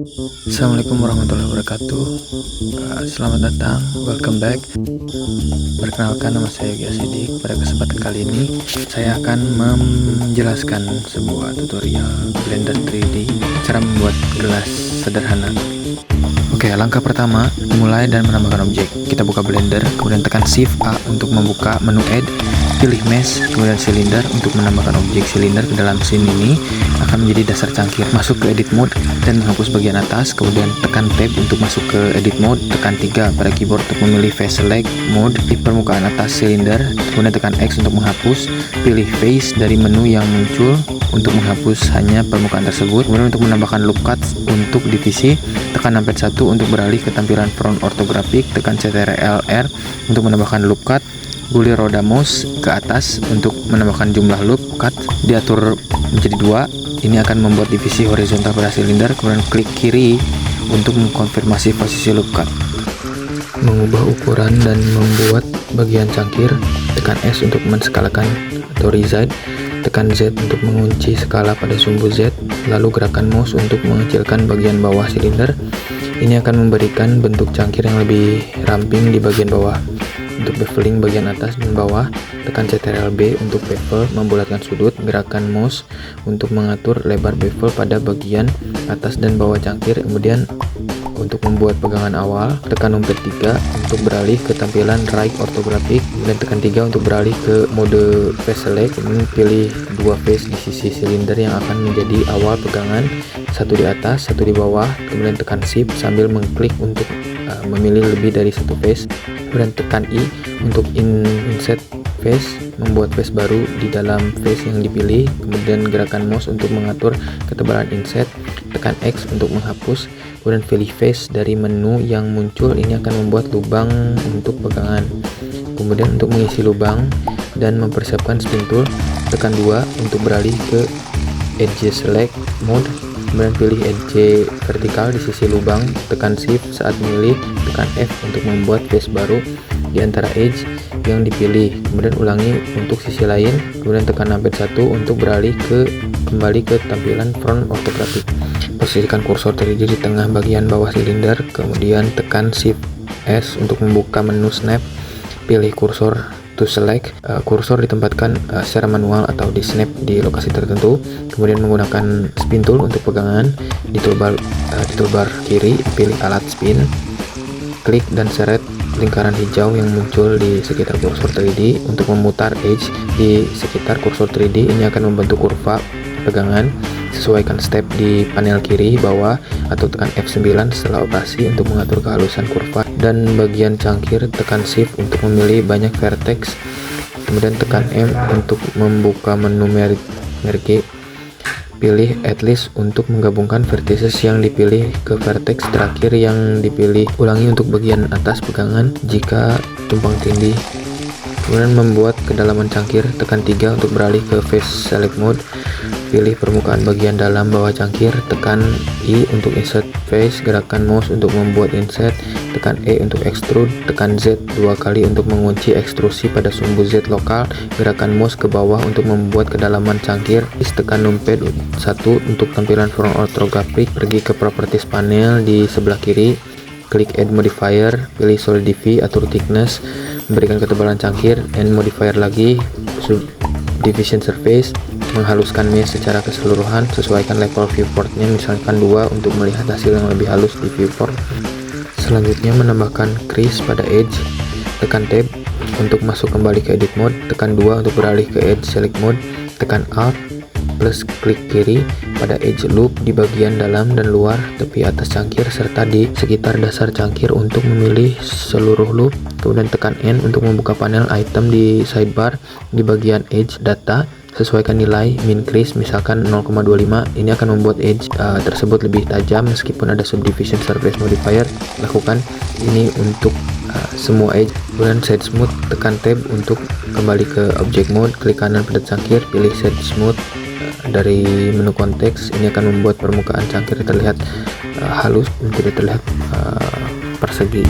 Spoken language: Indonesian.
Assalamualaikum warahmatullahi wabarakatuh. Selamat datang, welcome back. Perkenalkan, nama saya Yogi Asidik. Pada kesempatan kali ini saya akan menjelaskan sebuah tutorial Blender 3D, cara membuat gelas sederhana. Oke, langkah pertama, mulai dan menambahkan objek. Kita buka Blender, kemudian tekan Shift A untuk membuka menu Add, pilih Mesh, kemudian silinder untuk menambahkan objek silinder ke dalam scene ini akan menjadi dasar cangkir. Masuk ke Edit Mode dan menghapus bagian atas, kemudian tekan Tab untuk masuk ke Edit Mode, tekan 3 pada keyboard untuk memilih Face Select Mode di permukaan atas silinder, kemudian tekan X untuk menghapus, pilih Face dari menu yang muncul untuk menghapus hanya permukaan tersebut. Kemudian untuk menambahkan loop cut untuk divisi, tekan numpad 1 untuk beralih ke tampilan front ortografik, tekan Ctrl+R untuk menambahkan loop cut, gulir roda mouse ke atas untuk menambahkan jumlah loop cut, diatur menjadi 2. Ini akan membuat divisi horizontal pada silinder, kemudian klik kiri untuk mengkonfirmasi posisi loop cut. Mengubah ukuran dan membuat bagian cangkir, tekan S untuk menskalakan atau resize, tekan Z untuk mengunci skala pada sumbu Z, lalu gerakan mouse untuk mengecilkan bagian bawah silinder. Ini akan memberikan bentuk cangkir yang lebih ramping di bagian bawah. Untuk beveling bagian atas dan bawah, tekan Ctrl+B untuk bevel membulatkan sudut, gerakan mouse untuk mengatur lebar bevel pada bagian atas dan bawah cangkir. Kemudian untuk membuat pegangan awal, tekan numpad 3 untuk beralih ke tampilan right ortografik, kemudian tekan 3 untuk beralih ke mode face select, kemudian pilih 2 face di sisi silinder yang akan menjadi awal pegangan, satu di atas, satu di bawah, kemudian tekan shift sambil mengklik untuk memilih lebih dari satu face, kemudian tekan I untuk insert face, membuat face baru di dalam face yang dipilih, kemudian gerakan mouse untuk mengatur ketebalan inset, tekan X untuk menghapus, kemudian pilih face dari menu yang muncul. Ini akan membuat lubang untuk pegangan. Kemudian untuk mengisi lubang dan mempersiapkan spin tool, tekan 2 untuk beralih ke edge select mode, kemudian pilih edge vertikal di sisi lubang, tekan shift saat memilih, tekan F untuk membuat face baru di antara edge yang dipilih, kemudian ulangi untuk sisi lain, kemudian tekan numpad 1 untuk beralih kembali ke tampilan front ortografik. Posisikan kursor 3D di tengah bagian bawah silinder, kemudian tekan Shift S untuk membuka menu snap, pilih kursor to select, kursor ditempatkan secara manual atau di snap di lokasi tertentu, kemudian menggunakan spin tool untuk pegangan di toolbar kiri, pilih alat spin, klik dan seret lingkaran hijau yang muncul di sekitar kursor 3D untuk memutar edge di sekitar kursor 3D. Ini akan membentuk kurva pegangan. Sesuaikan step di panel kiri bawah atau tekan F9 setelah operasi untuk mengatur kehalusan kurva. Dan bagian cangkir, tekan shift untuk memilih banyak vertex, kemudian tekan M untuk membuka menu merge, pilih at least untuk menggabungkan vertices yang dipilih ke vertex terakhir yang dipilih. Ulangi untuk bagian atas pegangan jika tumpang tindih. Kemudian membuat kedalaman cangkir, tekan 3 untuk beralih ke face select mode, pilih permukaan bagian dalam bawah cangkir, tekan I untuk insert face, gerakan mouse untuk membuat insert, tekan E untuk extrude, tekan Z 2 kali untuk mengunci ekstrusi pada sumbu Z lokal, gerakan mouse ke bawah untuk membuat kedalaman cangkir, tekan numpad 1 untuk tampilan front ortografik, pergi ke properties panel di sebelah kiri, klik add modifier, pilih solidify, atur thickness, memberikan ketebalan cangkir, and modifier lagi, division surface, menghaluskan mesh secara keseluruhan, sesuaikan level viewportnya, misalkan 2 untuk melihat hasil yang lebih halus di viewport. Selanjutnya menambahkan crease pada edge, tekan tab untuk masuk kembali ke edit mode, tekan 2 untuk beralih ke edge select mode, tekan alt plus klik kiri pada edge loop di bagian dalam dan luar tepi atas cangkir serta di sekitar dasar cangkir untuk memilih seluruh loop, kemudian tekan N untuk membuka panel item di sidebar di bagian edge data. Sesuaikan nilai min crease misalkan 0,25. Ini akan membuat edge tersebut lebih tajam meskipun ada subdivision surface modifier. Lakukan ini untuk semua edge. Kemudian set smooth, tekan tab untuk kembali ke object mode, klik kanan pada cangkir, pilih set smooth dari menu konteks. Ini akan membuat permukaan cangkir terlihat halus dan tidak terlihat persegi.